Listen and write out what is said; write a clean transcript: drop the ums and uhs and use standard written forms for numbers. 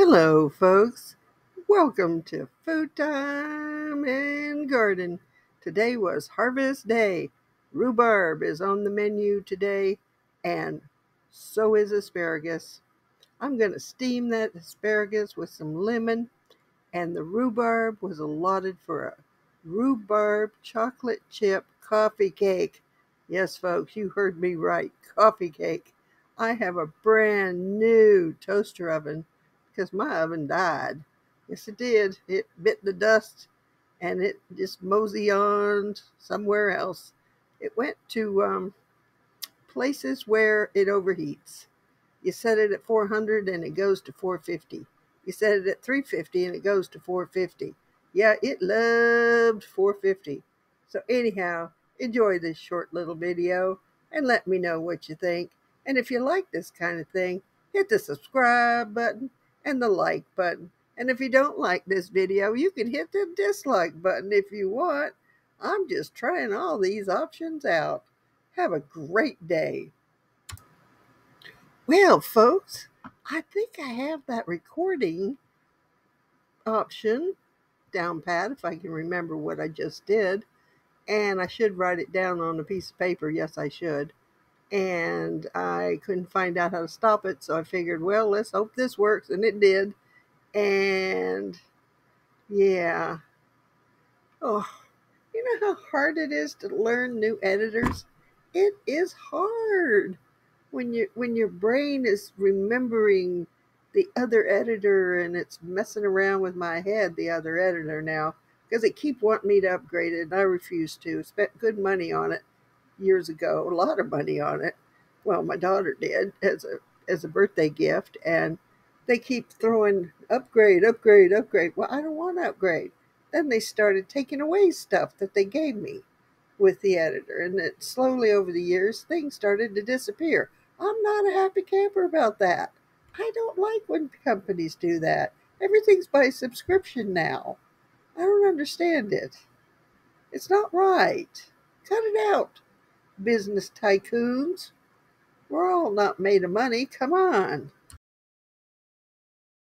Hello, folks. Welcome to Food Time and Garden. Today was harvest day. Rhubarb is on the menu today, and so is asparagus. I'm going to steam that asparagus with some lemon, and the rhubarb was allotted for a rhubarb chocolate chip coffee cake. Yes, folks, you heard me right. Coffee cake. I have a brand new toaster oven because my oven died. Yes, it did. It bit the dust and it just mosey on somewhere else. It went to places where it overheats. You set it at 400 and it goes to 450. You set it at 350 and it goes to 450. Yeah, it loved 450. So anyhow, enjoy this short little video and let me know what you think. And if you like this kind of thing, hit the subscribe button and the like button. And if you don't like this video, you can hit the dislike button if you want. I'm just trying all these options out. Have a great day. Well, folks, I think I have that recording option down pat if I can remember what I just did. And I should write it down on a piece of paper. Yes, I should. And I couldn't find out how to stop it. So I figured, well, let's hope this works. And it did. And yeah. Oh, you know how hard it is to learn new editors? It is hard. When your brain is remembering the other editor and it's messing around with my head, the other editor now, because they keep wanting me to upgrade it and I refuse to. Spent good money on it years ago, a lot of money on it. Well, my daughter did as a birthday gift, and they keep throwing upgrade, upgrade, upgrade. Well, I don't want to upgrade. Then they started taking away stuff that they gave me with the editor, and it slowly over the years things started to disappear. I'm not a happy camper about that. I don't like when companies do that. Everything's by subscription now. I don't understand it. It's not right. Cut it out, business tycoons. We're all not made of money. Come on.